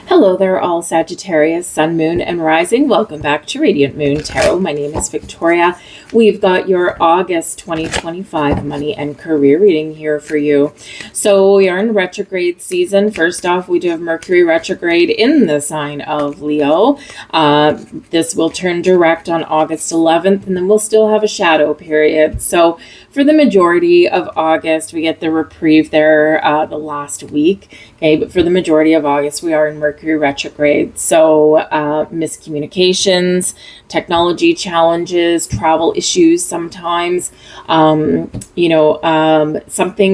Hello there, all Sagittarius, Sun, Moon, and Rising. Welcome back to Radiant Moon Tarot. My name is Victoria. We've got your August 2025 money and career reading here for you. So we are in retrograde season. First off, we do have Mercury retrograde in the sign of Leo. This will turn direct on August 11th, and then we'll still have a shadow period. So for the majority of August, we get the reprieve there the last week. Okay, but for the majority of August, we are in Mercury retrograde. So miscommunications, technology challenges, travel issues sometimes, something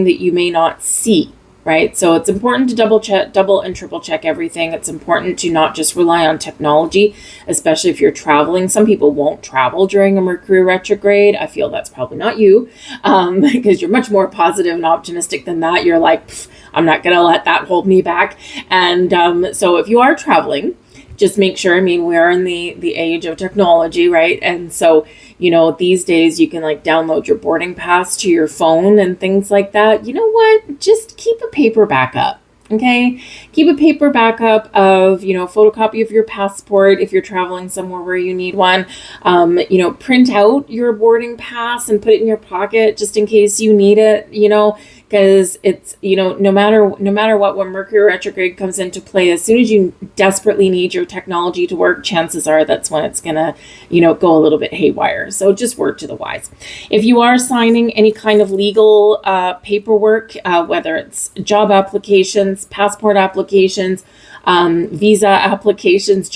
that you may not see. Right. So it's important to double and triple check everything. It's important to not just rely on technology, especially if you're traveling. Some people won't travel during a Mercury retrograde. I feel that's probably not you, because you're much more positive and optimistic than that. You're like, I'm not going to let that hold me back. And so if you are traveling, just make sure, we are in the age of technology, right? And so, these days you can download your boarding pass to your phone and things like that. You know what? Just keep a paper backup. Okay. Keep a paper backup of, photocopy of your passport if you're traveling somewhere where you need one. Print out your boarding pass and put it in your pocket just in case you need it, because it's, no matter what, when Mercury retrograde comes into play, as soon as you desperately need your technology to work, chances are that's when it's gonna, go a little bit haywire. So just word to the wise. If you are signing any kind of legal paperwork, whether it's job applications, passport applications, visa applications,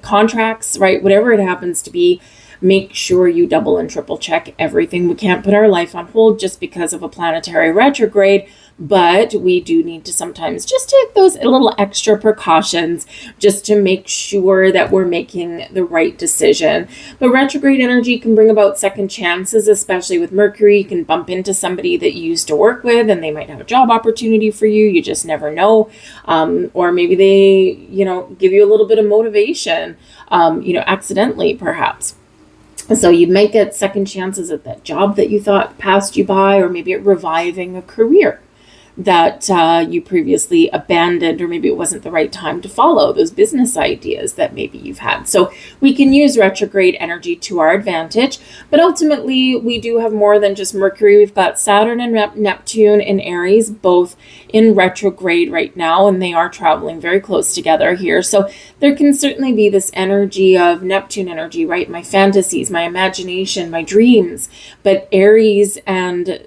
contracts, right? Whatever it happens to be, make sure you double and triple check everything. We can't put our life on hold just because of a planetary retrograde, but we do need to sometimes just take those little extra precautions just to make sure that we're making the right decision. But retrograde energy can bring about second chances, especially with Mercury. You can bump into somebody that you used to work with and they might have a job opportunity for you. You just never know. Or maybe they, give you a little bit of motivation, accidentally perhaps. So you might get second chances at that job that you thought passed you by, or maybe at reviving a career that you previously abandoned, or maybe it wasn't the right time to follow those business ideas that maybe you've had. So we can use retrograde energy to our advantage, but ultimately we do have more than just Mercury. We've got Saturn and Neptune in Aries, both in retrograde right now, and they are traveling very close together here. So there can certainly be this energy of Neptune energy, right? My fantasies, my imagination, my dreams, but Aries and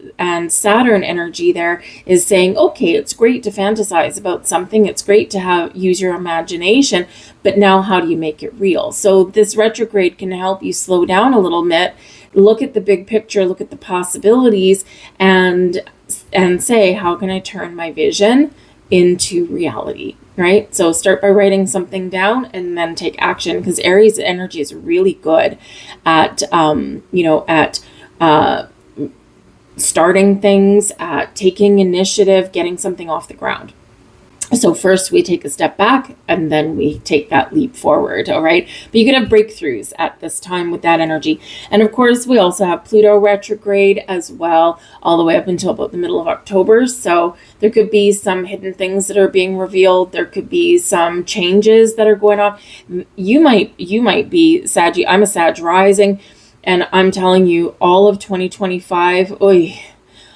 Saturn energy there is saying, okay, it's great to fantasize about something. It's great to use your imagination, but now how do you make it real? So this retrograde can help you slow down a little bit, look at the big picture, look at the possibilities, and say, how can I turn my vision into reality? Right? So start by writing something down and then take action, because Aries energy is really good at, starting things, taking initiative, getting something off the ground. So first we take a step back and then we take that leap forward. All right. But you can have breakthroughs at this time with that energy. And of course, we also have Pluto retrograde as well, all the way up until about the middle of October. So there could be some hidden things that are being revealed. There could be some changes that are going on. You might be Sag. I'm a Sag rising, and I'm telling you, all of 2025,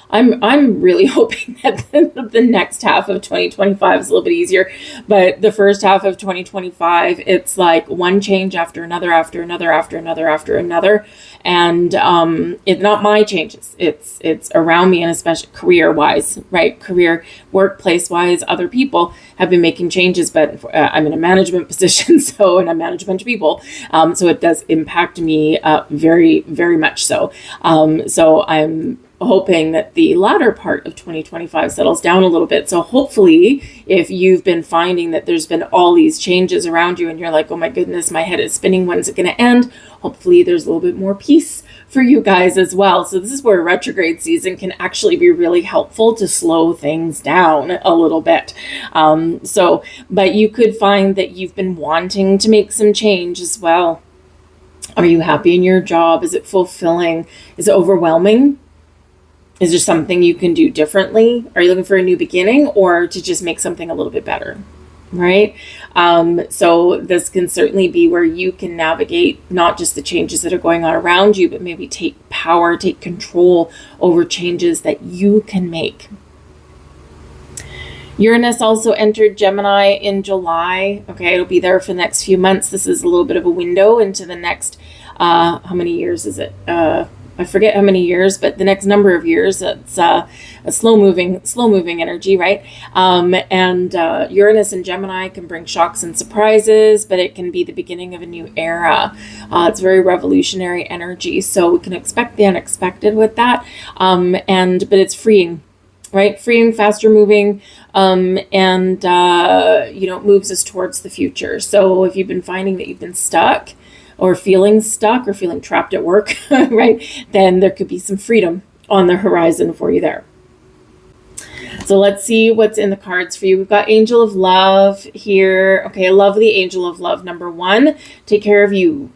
I'm really hoping that the next half of 2025 is a little bit easier, but the first half of 2025, it's like one change after another, after another, after another, after another. And it's not my changes. It's around me, and especially career-wise, right? Career, workplace-wise, other people have been making changes, but I'm in a management position, and I'm management people. So it does impact me very, very much so. So I'm hoping that the latter part of 2025 settles down a little bit. So hopefully, if you've been finding that there's been all these changes around you and you're like, oh my goodness, my head is spinning, when's it going to end? Hopefully there's a little bit more peace for you guys as well. So this is where retrograde season can actually be really helpful to slow things down a little bit. But you could find that you've been wanting to make some change as well. Are you happy in your job? Is it fulfilling? Is it overwhelming? Is there something you can do differently? Are you looking for a new beginning, or to just make something a little bit better? right? So this can certainly be where you can navigate not just the changes that are going on around you, but maybe take power, take control over changes that you can make. Uranus also entered Gemini in July. Okay, it'll be there for the next few months. This is a little bit of a window into the next, how many years is it? I forget how many years, but the next number of years. It's a slow moving energy, right? And Uranus and Gemini can bring shocks and surprises, but it can be the beginning of a new era. It's very revolutionary energy, so we can expect the unexpected with that. But it's freeing. Right? Freeing, faster moving, and it moves us towards the future. So if you've been finding that you've been stuck or feeling trapped at work, right, then there could be some freedom on the horizon for you there. So let's see what's in the cards for you. We've got Angel of Love here. Okay, I love the Angel of Love. Number 1, take care of you.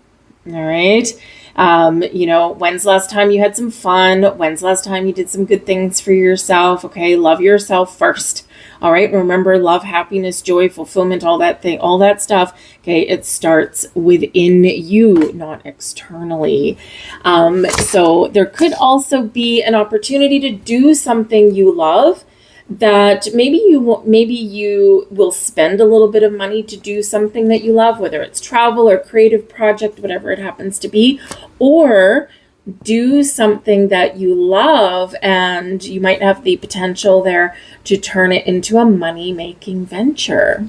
All right. When's the last time you had some fun? When's the last time you did some good things for yourself? Okay, love yourself first. All right, remember, love, happiness, joy, fulfillment, all that stuff. Okay, it starts within you, not externally. So there could also be an opportunity to do something you love that maybe you will spend a little bit of money to do something that you love, whether it's travel or creative project, whatever it happens to be, or do something that you love and you might have the potential there to turn it into a money-making venture,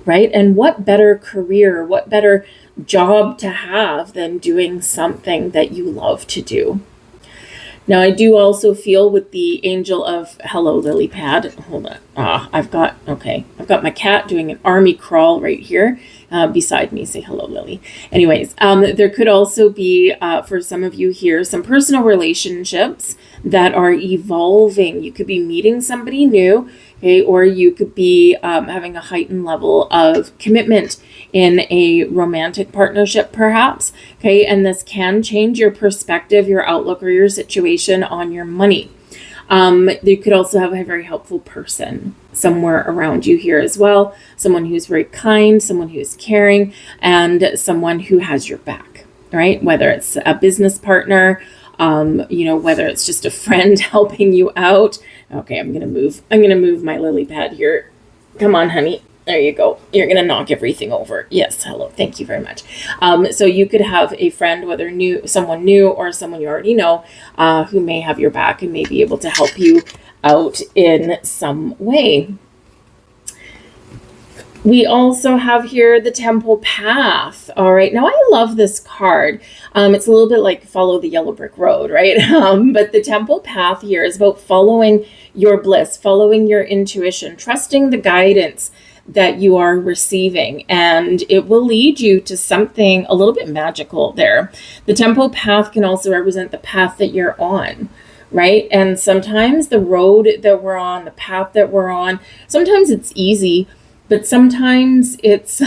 right? And what better career, what better job to have than doing something that you love to do? Now, I do also feel with the Angel of Hello Lily Pad. Hold on. I've got my cat doing an army crawl right here beside me. Say hello, Lily. Anyways, there could also be, for some of you here, some personal relationships that are evolving. You could be meeting somebody new, okay, or you could be having a heightened level of commitment in a romantic partnership, perhaps, okay, and this can change your perspective, your outlook, or your situation on your money. You could also have a very helpful person somewhere around you here as well, someone who's very kind, someone who is caring, and someone who has your back, right? Whether it's a business partner, whether it's just a friend helping you out. Okay, I'm gonna move my lily pad here. Come on, honey. There you go. You're going to knock everything over. Yes. Hello. Thank you very much. So you could have a friend, whether someone new or someone you already know, who may have your back and may be able to help you out in some way. We also have here the Temple Path. All right. Now, I love this card. It's a little bit like follow the yellow brick road, right? But the Temple Path here is about following your bliss, following your intuition, trusting the guidance that you are receiving, and it will lead you to something a little bit magical there. The Temple Path can also represent the path that you're on, right? And sometimes the road that we're on, the path that we're on, sometimes it's easy, but sometimes it's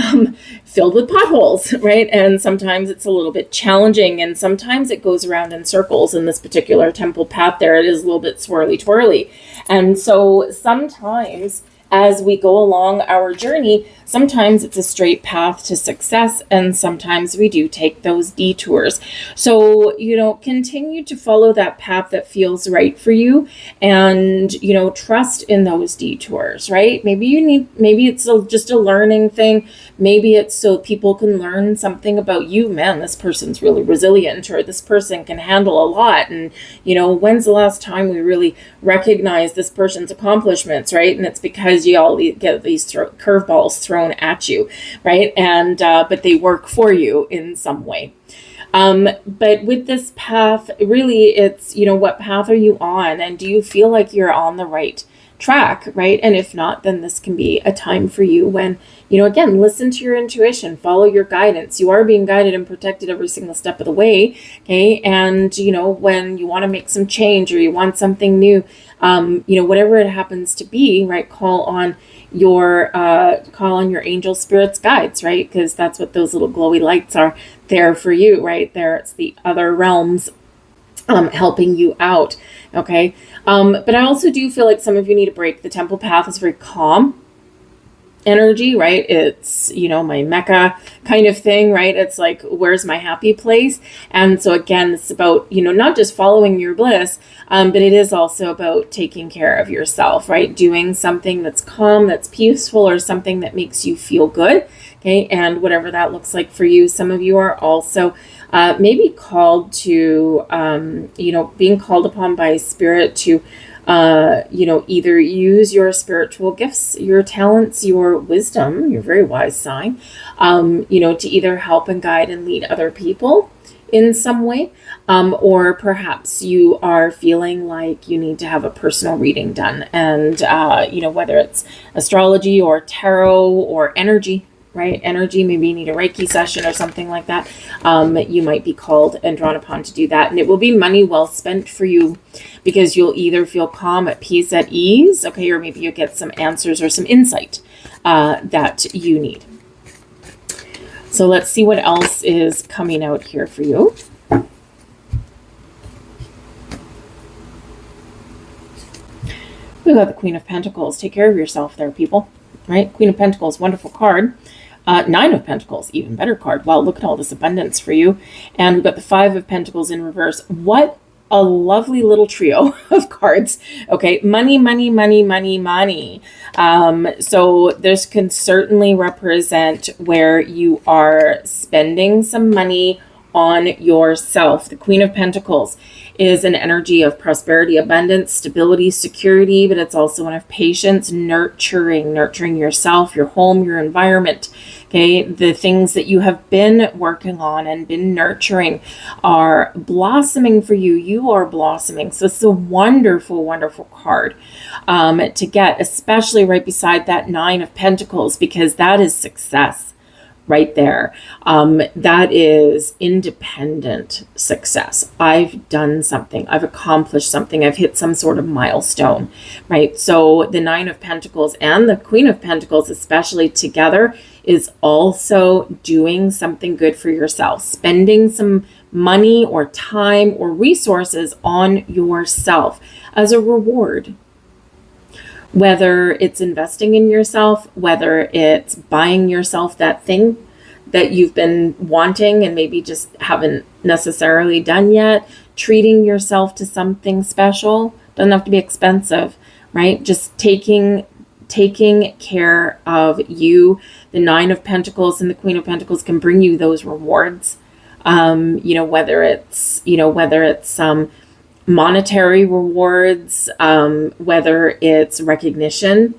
filled with potholes, right? And sometimes it's a little bit challenging, and sometimes it goes around in circles. In this particular Temple Path there, it is a little bit swirly twirly. And so sometimes as we go along our journey, sometimes it's a straight path to success, and sometimes we do take those detours. So, continue to follow that path that feels right for you, and, trust in those detours, right? Maybe it's just a learning thing. Maybe it's so people can learn something about you. Man, this person's really resilient, or this person can handle a lot. And, when's the last time we really recognize this person's accomplishments, right? And it's because you all get these curveballs thrown at you, right? And but they work for you in some way. But with this path, really, it's, what path are you on, and do you feel like you're on the right track, right? And if not, then this can be a time for you when, again, listen to your intuition, follow your guidance. You are being guided and protected every single step of the way, okay? And, when you want to make some change or you want something new, whatever it happens to be, right? Call on your angel spirits guides, right? Because that's what those little glowy lights are there for you, right? There, it's the other realms helping you out, okay? But I also do feel like some of you need a break. The Temple Path is very calm, energy, right? It's, my Mecca kind of thing, right? It's like, where's my happy place? And so again, it's about, not just following your bliss, but it is also about taking care of yourself, right? Doing something that's calm, that's peaceful, or something that makes you feel good. Okay. And whatever that looks like for you. Some of you are also maybe called to, being called upon by spirit to, either use your spiritual gifts, your talents, your wisdom, your very wise sign, to either help and guide and lead other people in some way, or perhaps you are feeling like you need to have a personal reading done, and whether it's astrology or tarot or energy, right? Energy, maybe you need a Reiki session or something like that. You might be called and drawn upon to do that. And it will be money well spent for you, because you'll either feel calm, at peace, at ease, okay, or maybe you get some answers or some insight that you need. So let's see what else is coming out here for you. We've got the Queen of Pentacles. Take care of yourself there, people, right? Queen of Pentacles, wonderful card. Nine of Pentacles, even better card. Wow, look at all this abundance for you. And we've got the Five of Pentacles in reverse. What a lovely little trio of cards. Okay, money, money, money, money, money. So this can certainly represent where you are spending some money on yourself. The Queen of Pentacles is an energy of prosperity, abundance, stability, security, but it's also one of patience, nurturing yourself, your home, your environment. Okay, the things that you have been working on and been nurturing are blossoming for you. You are blossoming. So it's a wonderful, wonderful card to get, especially right beside that Nine of Pentacles, because that is success. Right there. That is independent success. I've done something. I've accomplished something. I've hit some sort of milestone, right? So the Nine of Pentacles and the Queen of Pentacles, especially together, is also doing something good for yourself, spending some money or time or resources on yourself as a reward. Whether it's investing in yourself, whether it's buying yourself that thing that you've been wanting and maybe just haven't necessarily done yet, treating yourself to something special. Doesn't have to be expensive, right? Just taking care of you. The Nine of Pentacles and the Queen of Pentacles can bring you those rewards. Whether it's monetary rewards, whether it's recognition,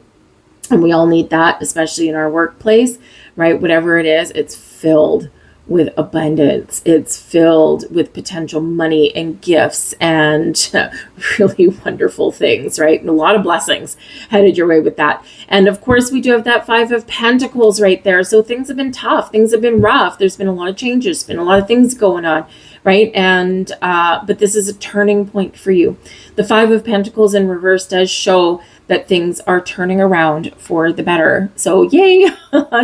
and we all need that, especially in our workplace, right? Whatever it is, it's filled with abundance. It's filled with potential money and gifts and really wonderful things, right? And a lot of blessings headed your way with that. And of course, we do have that Five of Pentacles right there. So things have been tough. Things have been rough. There's been a lot of changes, been a lot of things going on, right? And, but this is a turning point for you. The Five of Pentacles in reverse does show that things are turning around for the better. So yay.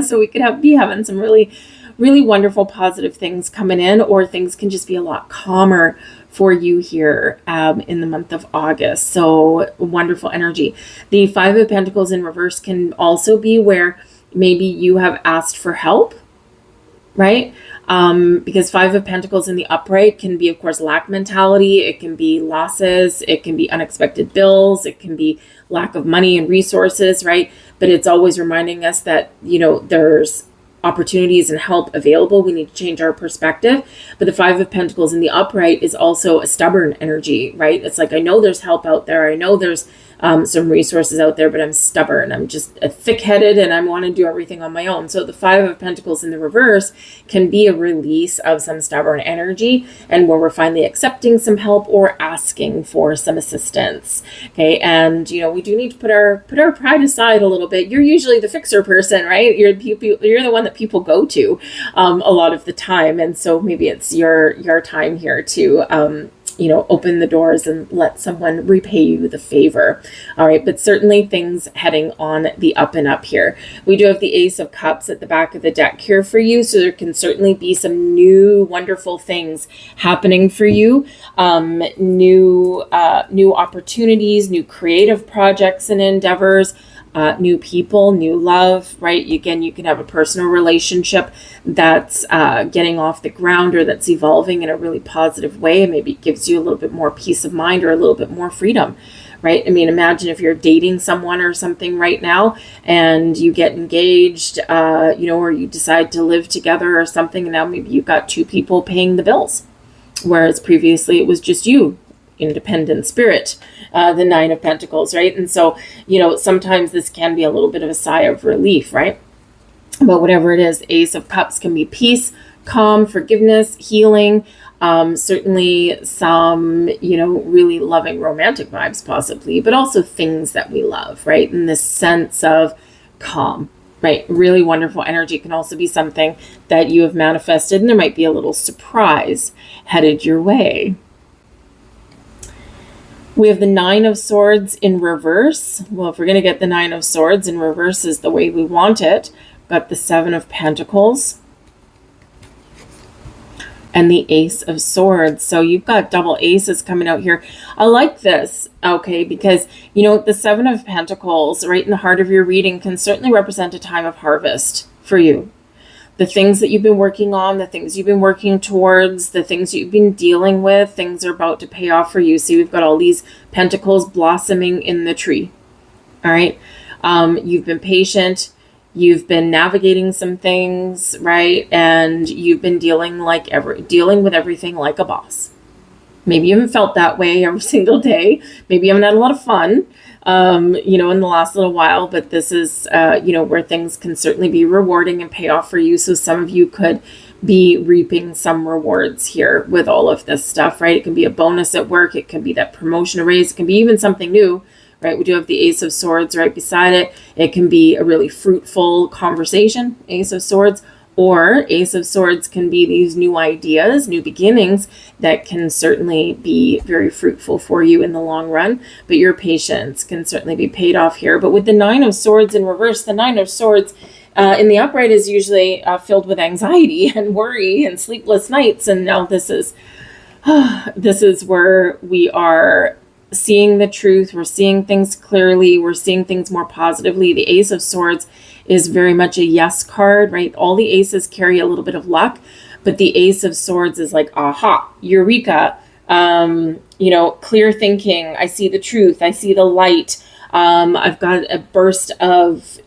So we could be having some really, really wonderful positive things coming in, or things can just be a lot calmer for you here in the month of August. So wonderful energy. The Five of Pentacles in reverse can also be where maybe you have asked for help, right? Because Five of Pentacles in the upright can be, of course, lack mentality. It can be losses. It can be unexpected bills. It can be lack of money and resources, right? But it's always reminding us that, there's opportunities and help available. We need to change our perspective. But the Five of Pentacles in the upright is also a stubborn energy, right? It's like, I know there's help out there. I know there's some resources out there, but I'm stubborn. I'm just thick-headed and I want to do everything on my own. So the Five of Pentacles in the reverse can be a release of some stubborn energy, and where we're finally accepting some help or asking for some assistance. Okay. And, we do need to put our pride aside a little bit. You're usually the fixer person, right? You're the one that people go to a lot of the time. And so maybe it's your time here to, open the doors and let someone repay you the favor. All right. But certainly things heading on the up and up here. We do have the Ace of Cups at the back of the deck here for you. So there can certainly be some new wonderful things happening for you. New opportunities, new creative projects and endeavors. new people, new love, right? Again, you can have a personal relationship that's getting off the ground or that's evolving in a really positive way. And maybe it gives you a little bit more peace of mind or a little bit more freedom, right? I mean, imagine if you're dating someone or something right now and you get engaged, or you decide to live together or something. And now maybe you've got two people paying the bills, whereas previously it was just you, independent spirit, the Nine of Pentacles, right? And so, sometimes this can be a little bit of a sigh of relief, right? But whatever it is, Ace of Cups can be peace, calm, forgiveness, healing, certainly some, really loving romantic vibes possibly, but also things that we love, right? In this sense of calm, right? Really wonderful energy. Can also be something that you have manifested, and there might be a little surprise headed your way. We have the Nine of Swords in reverse. Well, if we're going to get the Nine of Swords in reverse is the way we want it. Got the Seven of Pentacles and the Ace of Swords. So you've got double aces coming out here. I like this, okay, because, the Seven of Pentacles right in the heart of your reading can certainly represent a time of harvest for you. The things that you've been working on, the things you've been working towards, the things you've been dealing with, things are about to pay off for you. See, we've got all these pentacles blossoming in the tree. All right. You've been patient. You've been navigating some things, right? And you've been dealing with everything like a boss. Maybe you haven't felt that way every single day. Maybe you haven't had a lot of fun, in the last little while, but this is, where things can certainly be rewarding and pay off for you. So some of you could be reaping some rewards here with all of this stuff, right? It can be a bonus at work. It can be that promotion or raise. It can be even something new, right? We do have the Ace of Swords right beside it. It can be a really fruitful conversation, Ace of Swords, or Ace of Swords can be these new ideas, new beginnings that can certainly be very fruitful for you in the long run. But your patience can certainly be paid off here. But with the Nine of Swords in reverse, the Nine of Swords in the upright is usually filled with anxiety and worry and sleepless nights. And now this is where we are seeing the truth. We're seeing things clearly. We're seeing things more positively. The Ace of Swords is very much a yes card, right? All the aces carry a little bit of luck, but the Ace of Swords is like, aha, eureka, clear thinking. I see the truth. I see the light. I've got a burst of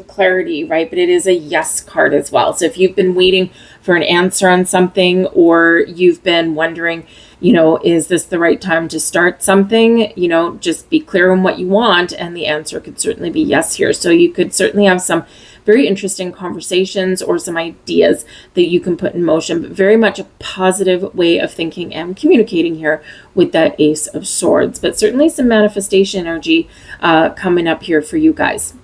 clarity, right? But it is a yes card as well. So if you've been waiting for an answer on something, or you've been wondering, is this the right time to start something? Just be clear on what you want. And the answer could certainly be yes here. So you could certainly have some very interesting conversations or some ideas that you can put in motion, but very much a positive way of thinking and communicating here with that Ace of Swords. But certainly some manifestation energy coming up here for you guys.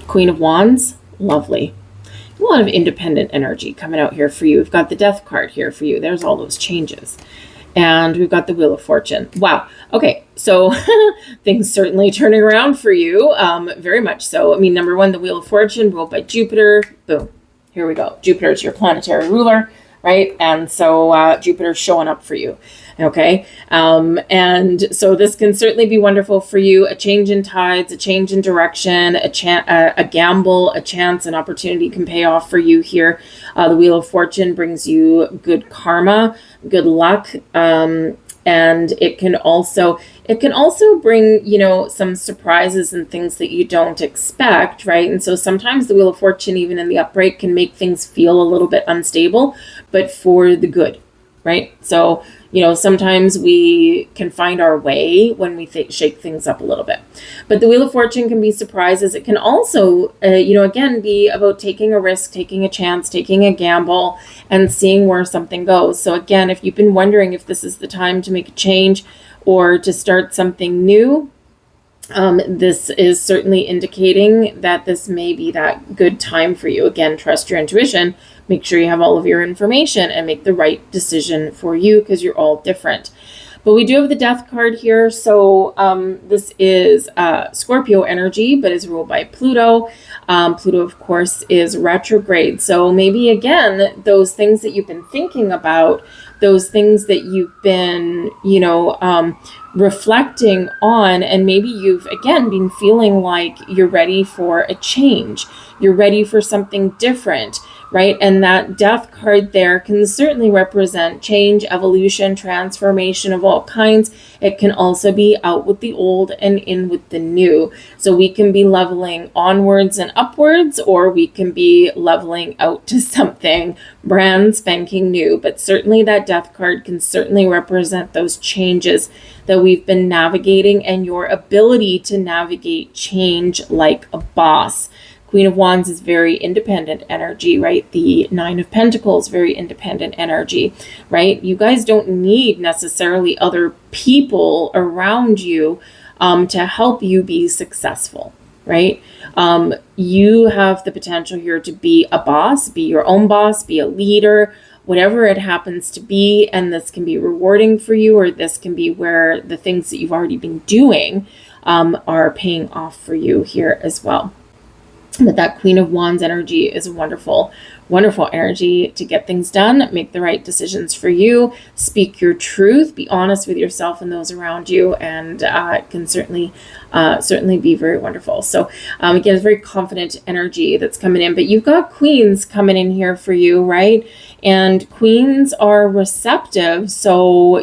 Queen of Wands, lovely. A lot of independent energy coming out here for you. We've got the Death card here for you. There's all those changes. And we've got the Wheel of Fortune. Wow. Okay. So things certainly turning around for you. Very much so. I mean, number one, the Wheel of Fortune ruled by Jupiter. Boom. Here we go. Jupiter is your planetary ruler, right? And so Jupiter's showing up for you. Okay. And so this can certainly be wonderful for you. A change in tides, a change in direction, a gamble, a chance, an opportunity can pay off for you here. The Wheel of Fortune brings you good karma, good luck. And it can also bring, some surprises and things that you don't expect, right? And so sometimes the Wheel of Fortune, even in the upright, can make things feel a little bit unstable, but for the good, right? So, sometimes we can find our way when we shake things up a little bit. But the Wheel of Fortune can be surprises. It can also, again, be about taking a risk, taking a chance, taking a gamble, and seeing where something goes. So again, if you've been wondering if this is the time to make a change or to start something new, this is certainly indicating that this may be that good time for you. Again, trust your intuition. Make sure you have all of your information and make the right decision for you, because you're all different. But we do have the Death card here. So this is Scorpio energy, but is ruled by Pluto. Pluto, of course, is retrograde. So maybe, again, those things that you've been thinking about, those things that you've been, reflecting on, and maybe you've again been feeling like you're ready for a change, you're ready for something different, right? And that Death card there can certainly represent change, evolution, transformation of all kinds. It can also be out with the old and in with the new. So we can be leveling onwards and upwards, or we can be leveling out to something brand spanking new. But certainly that Death card can certainly represent those changes that we've been navigating, and your ability to navigate change like a boss. Queen of Wands is very independent energy, right? The Nine of Pentacles, very independent energy, right? You guys don't need necessarily other people around you to help you be successful, right? You have the potential here to be a boss, be your own boss, be a leader, whatever it happens to be. And this can be rewarding for you, or this can be where the things that you've already been doing are paying off for you here as well. But that Queen of Wands energy is a wonderful, wonderful energy to get things done, make the right decisions for you, speak your truth, be honest with yourself and those around you, and it can certainly be very wonderful. So again, it's very confident energy that's coming in, but you've got queens coming in here for you, right? And queens are receptive. So,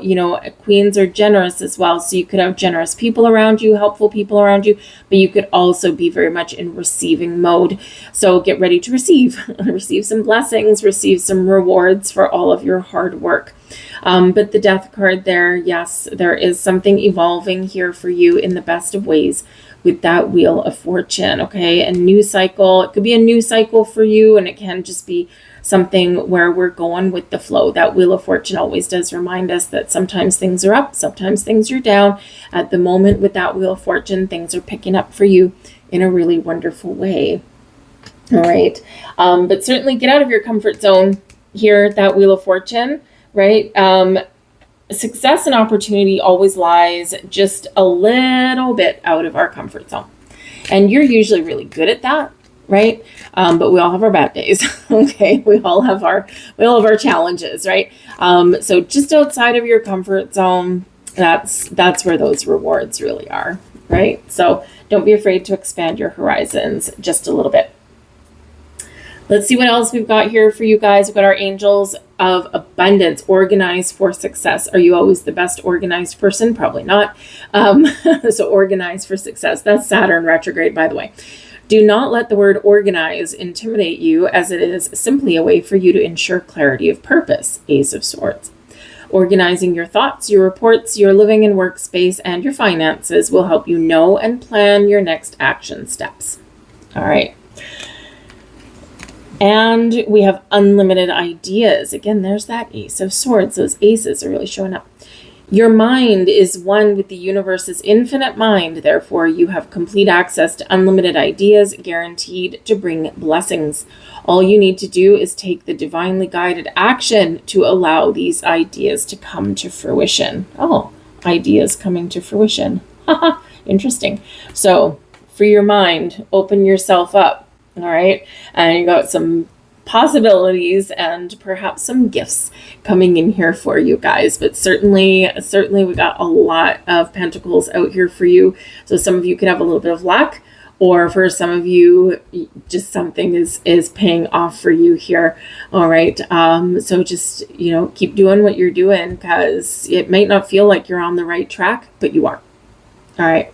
queens are generous as well. So you could have generous people around you, helpful people around you, but you could also be very much in receiving mode. So get ready to receive, receive some blessings, receive some rewards for all of your hard work. But the Death card there, yes, there is something evolving here for you in the best of ways with that Wheel of Fortune, okay? A new cycle. It could be a new cycle for you, and it can just be something where we're going with the flow. That Wheel of Fortune always does remind us that sometimes things are up, sometimes things are down. At the moment with that Wheel of Fortune, things are picking up for you in a really wonderful way. All right. But certainly get out of your comfort zone here, that Wheel of Fortune, right? Success and opportunity always lies just a little bit out of our comfort zone. And you're usually really good at that, right? But we all have our bad days. Okay. We all have our challenges, right? So just outside of your comfort zone, that's where those rewards really are, right? So don't be afraid to expand your horizons just a little bit. Let's see what else we've got here for you guys. We've got our angels of abundance, organized for success. Are you always the best organized person? Probably not. So organized for success. That's Saturn retrograde, by the way. Do not let the word organize intimidate you, as it is simply a way for you to ensure clarity of purpose. Ace of Swords. Organizing your thoughts, your reports, your living and workspace, and your finances will help you know and plan your next action steps. All right. And we have unlimited ideas. Again, there's that Ace of Swords. Those aces are really showing up. Your mind is one with the universe's infinite mind. Therefore, you have complete access to unlimited ideas, guaranteed to bring blessings. All you need to do is take the divinely guided action to allow these ideas to come to fruition. Oh, ideas coming to fruition. Interesting. So, free your mind, open yourself up. All right. And you got some possibilities and perhaps some gifts coming in here for you guys. But certainly we got a lot of pentacles out here for you. So some of you could have a little bit of luck, or for some of you, just something is paying off for you here. All right. So just, keep doing what you're doing, because it might not feel like you're on the right track, but you are. All right.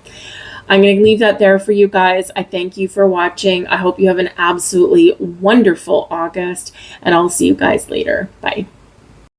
I'm going to leave that there for you guys. I thank you for watching. I hope you have an absolutely wonderful August, and I'll see you guys later. Bye.